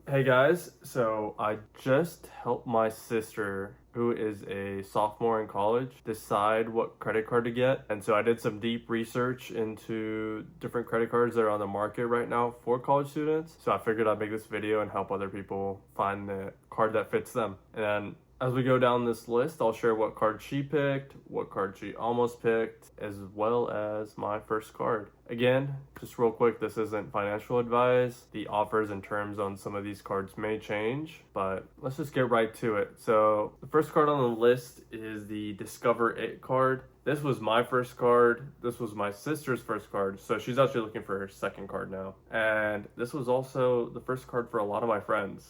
Hey guys, so I just helped my sister, who is a sophomore in college, decide what credit card to get. And so I did some deep research into different credit cards that are on the market right now for college students. So I figured I'd make this video and help other people find the card that fits them. And as we go down this list, I'll share what card she picked, what card she almost picked, as well as my first card. Again, just real quick, this isn't financial advice. The offers and terms on some of these cards may change, but let's just get right to it. So the first card on the list is the Discover It card. This was my first card. This was my sister's first card. So she's actually looking for her second card now. And this was also the first card for a lot of my friends.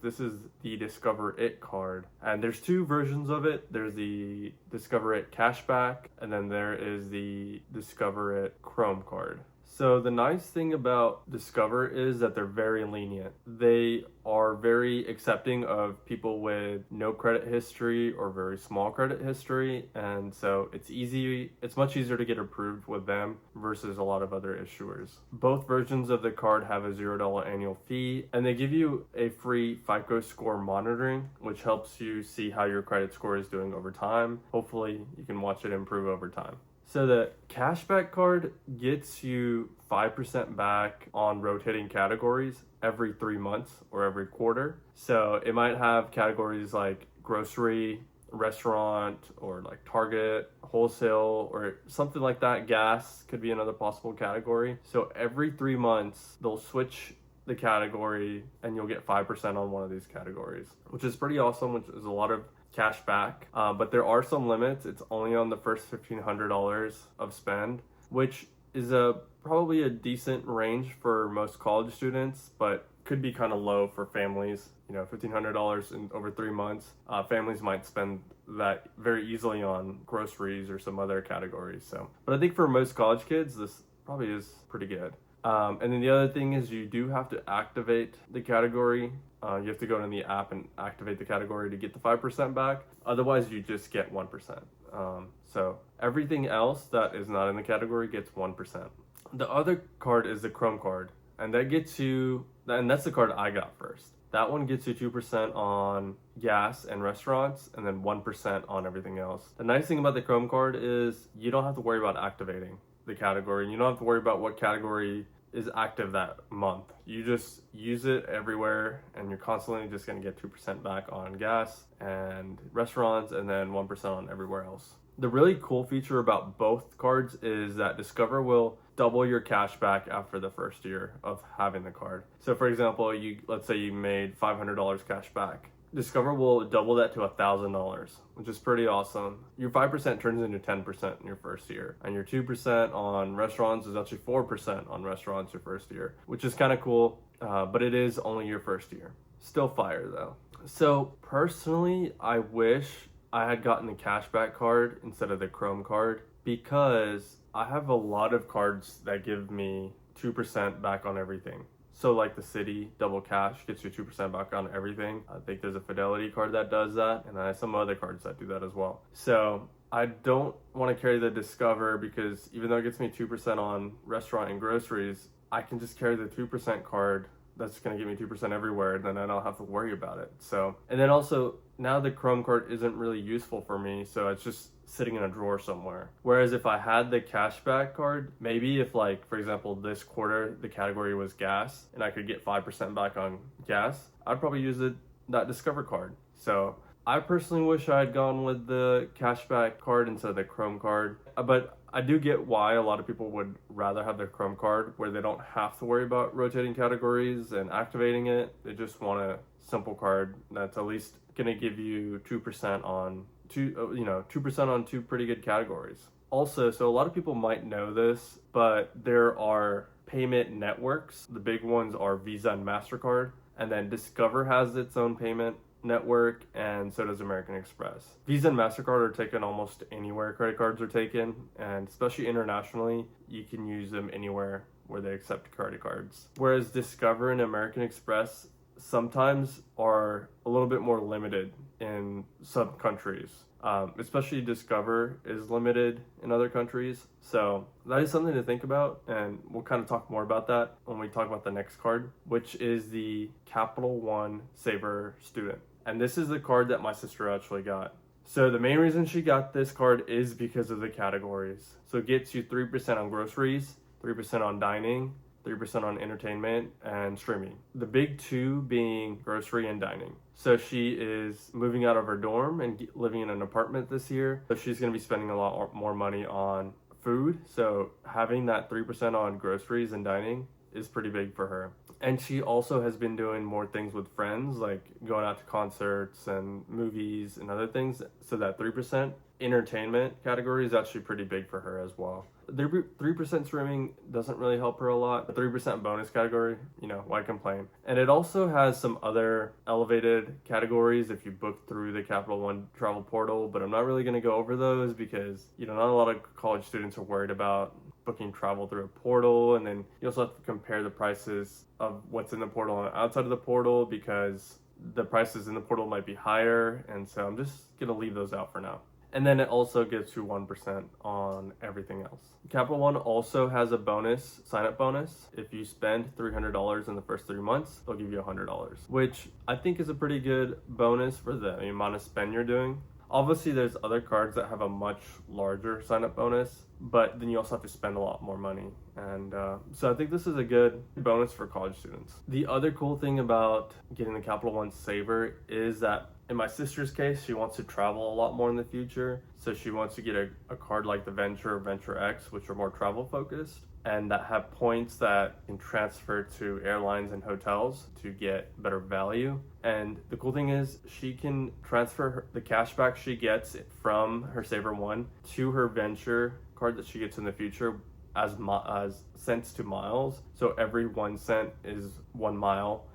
This is the Discover It card. And there's two versions of it. There's the Discover It Cashback, and then there is the Discover It Chrome card. So the nice thing about Discover is that they're very lenient. They are very accepting of people with no credit history or very small credit history, and so it's much easier to get approved with them versus a lot of other issuers. Both versions of the card have a $0 annual fee, and they give you a free FICO score monitoring, which helps you see how your credit score is doing over time. Hopefully you can watch it improve over time. So the cashback card gets you 5% back on rotating categories every 3 months or every quarter. So it might have categories like grocery, restaurant, or like Target, wholesale, or something like that. Gas could be another possible category. So every 3 months, they'll switch the category and you'll get 5% on one of these categories, which is pretty awesome, which is a lot of cash back, but there are some limits. It's only on the first $1,500 of spend, which is probably a decent range for most college students, but could be kind of low for families. You know, $1,500 in over 3 months. Families might spend that very easily on groceries or some other categories. So, but I think for most college kids, this probably is pretty good. And then the other thing is you do have to activate the category. You have to go in the app and activate the category to get the 5% back. Otherwise, you just get 1%. So everything else that is not in the category gets 1%. The other card is the Chrome card, and that's the card I got first. That one gets you 2% on gas and restaurants, and then 1% on everything else. The nice thing about the Chrome card is you don't have to worry about activating the category. You don't have to worry about what category is active that month. You just use it everywhere, and you're constantly just going to get 2% back on gas and restaurants, and then 1% on everywhere else. The really cool feature about both cards is that Discover will double your cash back after the first year of having the card. So for example, let's say you made $500 cash back. Discover will double that to $1,000, which is pretty awesome. Your 5% turns into 10% in your first year, and your 2% on restaurants is actually 4% on restaurants your first year, which is kind of cool, but it is only your first year. Still fire though. So personally, I wish I had gotten the cashback card instead of the Chrome card, because I have a lot of cards that give me 2% back on everything. So like the Citi Double Cash gets you 2% back on everything. I think there's a Fidelity card that does that, and I have some other cards that do that as well. So I don't want to carry the Discover, because even though it gets me 2% on restaurant and groceries, I can just carry the 2% card that's going to give me 2% everywhere, and then I don't have to worry about it. So, and then also now the Chrome card isn't really useful for me, so it's just sitting in a drawer somewhere. Whereas if I had the cashback card, maybe if, like, for example, this quarter the category was gas and I could get 5% back on gas, I'd probably use that Discover card. So I personally wish I had gone with the cashback card instead of the Chrome card, but I do get why a lot of people would rather have their Chrome card, where they don't have to worry about rotating categories and activating it. They just want a simple card that's at least going to give you 2% on 2% on two pretty good categories. Also, so a lot of people might know this, but there are payment networks. The big ones are Visa and MasterCard, and then Discover has its own payment network, and so does American Express. Visa and MasterCard are taken almost anywhere credit cards are taken, and especially internationally, you can use them anywhere where they accept credit cards. Whereas Discover and American Express sometimes are a little bit more limited in some countries. Especially Discover is limited in other countries. So that is something to think about, and we'll kind of talk more about that when we talk about the next card, which is the Capital One Savor Student. And this is the card that my sister actually got. So the main reason she got this card is because of the categories. So it gets you 3% on groceries, 3% on dining, 3% on entertainment and streaming. The big two being grocery and dining. So she is moving out of her dorm and living in an apartment this year. So she's going to be spending a lot more money on food. So having that 3% on groceries and dining is pretty big for her. And she also has been doing more things with friends, like going out to concerts and movies and other things. So that 3% entertainment category is actually pretty big for her as well. The 3% streaming doesn't really help her a lot. The 3% bonus category, why complain? And it also has some other elevated categories if you book through the Capital One travel portal, but I'm not really going to go over those because, not a lot of college students are worried about booking travel through a portal, and then you also have to compare the prices of what's in the portal and outside of the portal because the prices in the portal might be higher, and so I'm just gonna leave those out for now. And then it also gives you 1% on everything else. Capital One also has a bonus, sign-up bonus. If you spend $300 in the first 3 months, they'll give you $100, which I think is a pretty good bonus for the amount of spend you're doing. Obviously, there's other cards that have a much larger sign-up bonus, but then you also have to spend a lot more money. And so I think this is a good bonus for college students. The other cool thing about getting the Capital One Saver is that in my sister's case, she wants to travel a lot more in the future. So she wants to get a card like the Venture or Venture X, which are more travel focused, and that have points that can transfer to airlines and hotels to get better value. And the cool thing is she can transfer the cashback she gets from her Saver One to her Venture card that she gets in the future as cents to miles. So every 1 cent is 1 mile,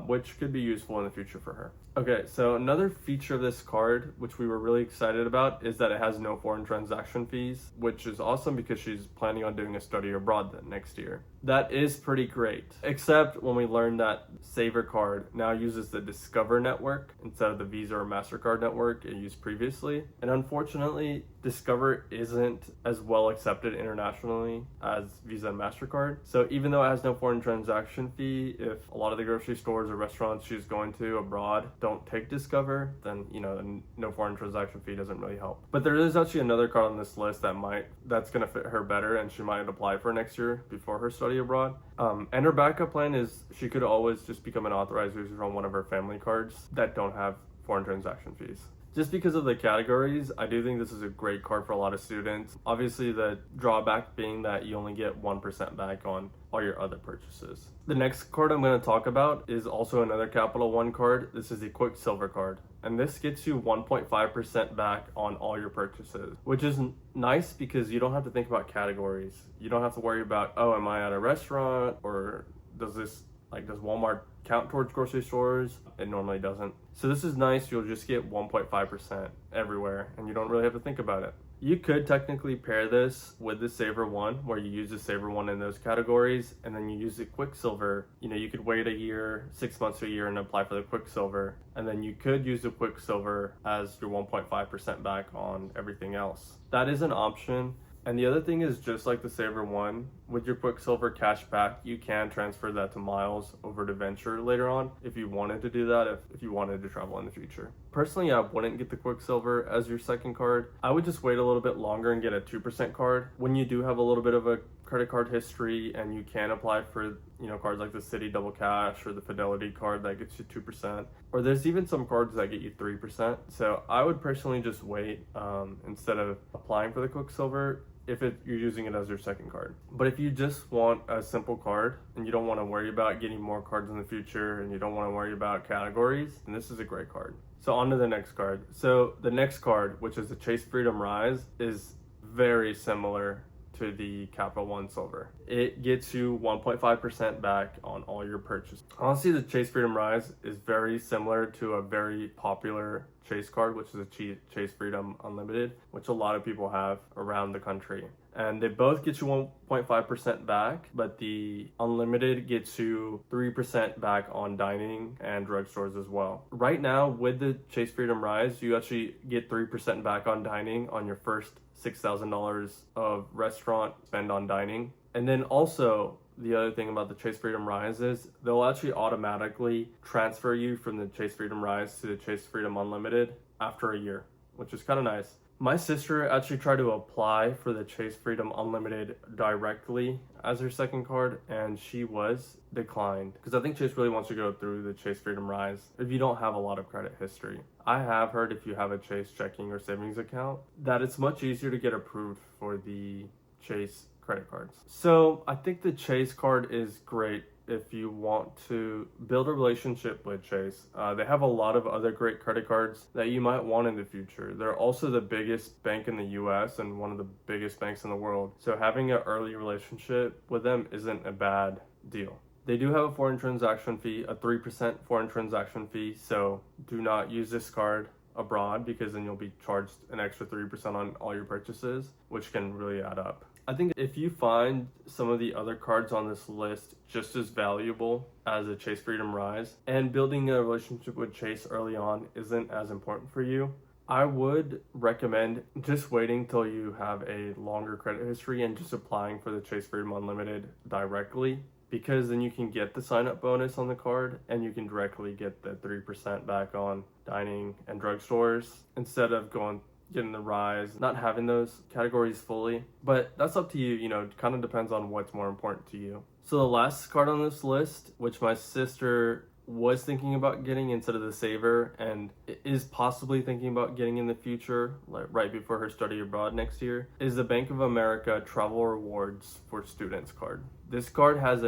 which could be useful in the future for her. Okay, so another feature of this card, which we were really excited about, is that it has no foreign transaction fees, which is awesome because she's planning on doing a study abroad next year. That is pretty great, except when we learned that Saver card now uses the Discover network instead of the Visa or MasterCard network it used previously. And unfortunately, Discover isn't as well accepted internationally as Visa and MasterCard. So even though it has no foreign transaction fee, if a lot of the grocery stores or restaurants she's going to abroad don't take Discover, then no foreign transaction fee doesn't really help. But there is actually another card on this list that's gonna fit her better, and she might apply for next year before her study abroad. And her backup plan is she could always just become an authorized user on one of her family cards that don't have foreign transaction fees. Just because of the categories, I do think this is a great card for a lot of students. Obviously, the drawback being that you only get 1% back on all your other purchases. The next card I'm going to talk about is also another Capital One card. This is the Quicksilver card. And this gets you 1.5% back on all your purchases, which is nice because you don't have to think about categories. You don't have to worry about, am I at a restaurant, or does Walmart count towards grocery stores? It normally doesn't. So this is nice. You'll just get 1.5% everywhere, and you don't really have to think about it. You could technically pair this with the Saver One, where you use the Saver One in those categories, and then you use the Quicksilver. You could wait a year, 6 months to a year, and apply for the Quicksilver. And then you could use the Quicksilver as your 1.5% back on everything else. That is an option. And the other thing is, just like the Saver One, with your Quicksilver cashback, you can transfer that to miles over to Venture later on if you wanted to do that, if you wanted to travel in the future. Personally, I wouldn't get the Quicksilver as your second card. I would just wait a little bit longer and get a 2% card. When you do have a little bit of a credit card history and you can apply for cards like the Citi Double Cash or the Fidelity card that gets you 2%, or there's even some cards that get you 3%. So I would personally just wait instead of applying for the Quicksilver if you're using it as your second card. But if you just want a simple card and you don't want to worry about getting more cards in the future and you don't want to worry about categories, then this is a great card. So on to the next card. So the next card, which is the Chase Freedom Rise, is very similar to the Capital One Silver. It gets you 1.5% back on all your purchases. Honestly, the Chase Freedom Rise is very similar to a very popular Chase card, which is a Chase Freedom Unlimited, which a lot of people have around the country. and they both get you 1.5% back, but the unlimited gets you 3% back on dining and drugstores as well. Right now, with the Chase Freedom Rise, you actually get 3% back on dining on your first $6,000 of restaurant spend on dining. And then also, the other thing about the Chase Freedom Rise is they'll actually automatically transfer you from the Chase Freedom Rise to the Chase Freedom Unlimited after a year, which is kind of nice. My sister actually tried to apply for the Chase Freedom Unlimited directly as her second card, and she was declined because I think Chase really wants to go through the Chase Freedom Rise if you don't have a lot of credit history. I have heard if you have a Chase checking or savings account that it's much easier to get approved for the Chase credit cards. So I think the Chase card is great if you want to build a relationship with Chase. They have a lot of other great credit cards that you might want in the future. They're also the biggest bank in the US and one of the biggest banks in the world. So having an early relationship with them isn't a bad deal. They do have a foreign transaction fee, a 3% foreign transaction fee. So do not use this card abroad because then you'll be charged an extra 3% on all your purchases, which can really add up. I think if you find some of the other cards on this list just as valuable as a Chase Freedom Rise, and building a relationship with Chase early on isn't as important for you, I would recommend just waiting till you have a longer credit history and just applying for the Chase Freedom Unlimited directly, because then you can get the sign-up bonus on the card and you can directly get the 3% back on dining and drugstores instead of getting the Rise, not having those categories fully. But that's up to you, it kind of depends on what's more important to you. So the last card on this list, which my sister was thinking about getting instead of the Saver and is possibly thinking about getting in the future, like right before her study abroad next year, is the Bank of America Travel Rewards for Students card. This card has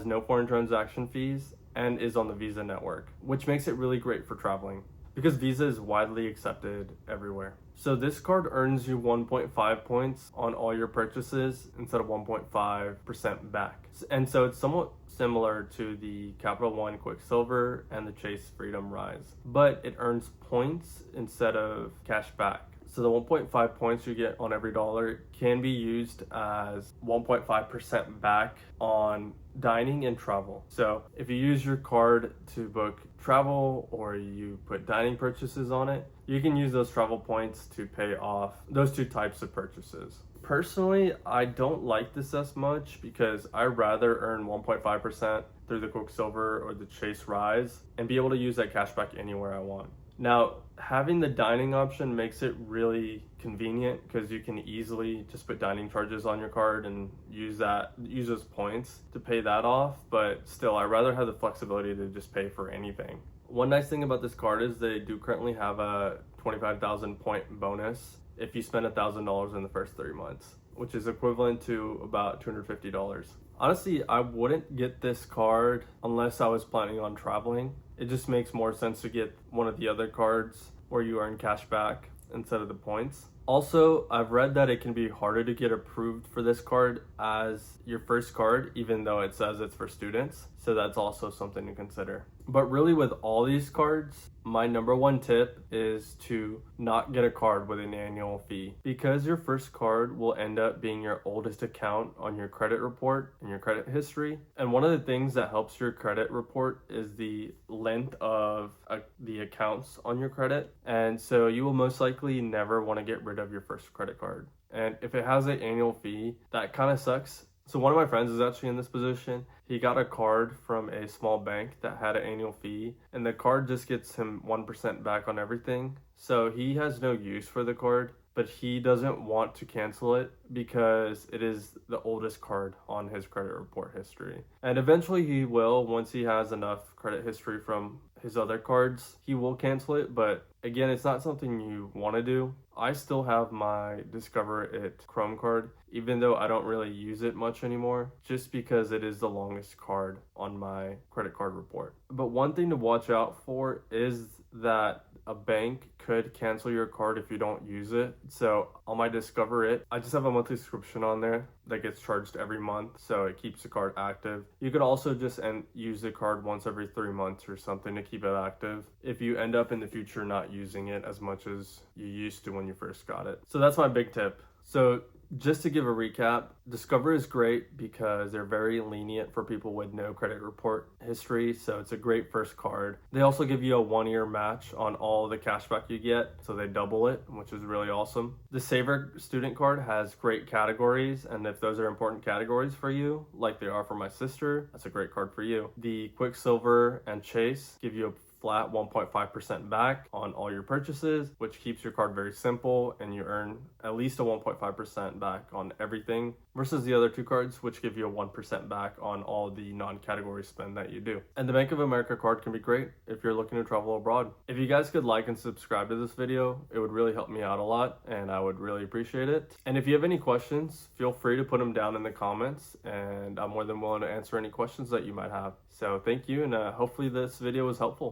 no foreign transaction fees and is on the Visa network, which makes it really great for traveling because Visa is widely accepted everywhere. So this card earns you 1.5 points on all your purchases instead of 1.5% back. And so it's somewhat similar to the Capital One Quicksilver and the Chase Freedom Rise, but it earns points instead of cash back. So the 1.5 points you get on every dollar can be used as 1.5% back on dining and travel. So if you use your card to book travel or you put dining purchases on it, you can use those travel points to pay off those two types of purchases. Personally, I don't like this as much because I rather earn 1.5% through the Quicksilver or the Chase Rise and be able to use that cashback anywhere I want. Now, having the dining option makes it really convenient because you can easily just put dining charges on your card and use those points to pay that off. But still, I'd rather have the flexibility to just pay for anything. One nice thing about this card is they do currently have a 25,000 point bonus if you spend $1,000 in the first 3 months, which is equivalent to about $250. Honestly, I wouldn't get this card unless I was planning on traveling. It just makes more sense to get one of the other cards where you earn cash back instead of the points. Also, I've read that it can be harder to get approved for this card as your first card, even though it says it's for students. So that's also something to consider. But really with all these cards, my number one tip is to not get a card with an annual fee because your first card will end up being your oldest account on your credit report and your credit history. And one of the things that helps your credit report is the length of the accounts on your credit. And so you will most likely never want to get rid of your first credit card. And if it has an annual fee, that kind of sucks. So one of my friends is actually in this position. He got a card from a small bank that had an annual fee, and the card just gets him 1% back on everything. So he has no use for the card, but he doesn't want to cancel it because it is the oldest card on his credit report history. And eventually he will, once he has enough credit history from his other cards, he will cancel it. But again, it's not something you want to do. I still have my Discover It Chrome card, even though I don't really use it much anymore, just because it is the longest card on my credit card report. But one thing to watch out for is that a bank could cancel your card if you don't use it. So on my Discover It, I just have a monthly subscription on there that gets charged every month, so it keeps the card active. You could also just use the card once every 3 months or something to keep it active if you end up in the future not using it as much as you used to when you first got it. So that's my big tip. So Just to give a recap, Discover is great because they're very lenient for people with no credit report history, so it's a great first card. They also give you a 1-year match on all the cashback you get, so they double it, which is really awesome. The Savor Student card has great categories, and if those are important categories for you, like they are for my sister, that's a great card for you. The Quicksilver and Chase give you a flat 1.5% back on all your purchases, which keeps your card very simple, and you earn at least a 1.5% back on everything, versus the other two cards, which give you a 1% back on all the non-category spend that you do. And the Bank of America card can be great if you're looking to travel abroad. If you guys could like and subscribe to this video, it would really help me out a lot, and I would really appreciate it. And if you have any questions, feel free to put them down in the comments, and I'm more than willing to answer any questions that you might have. So thank you, and hopefully this video was helpful.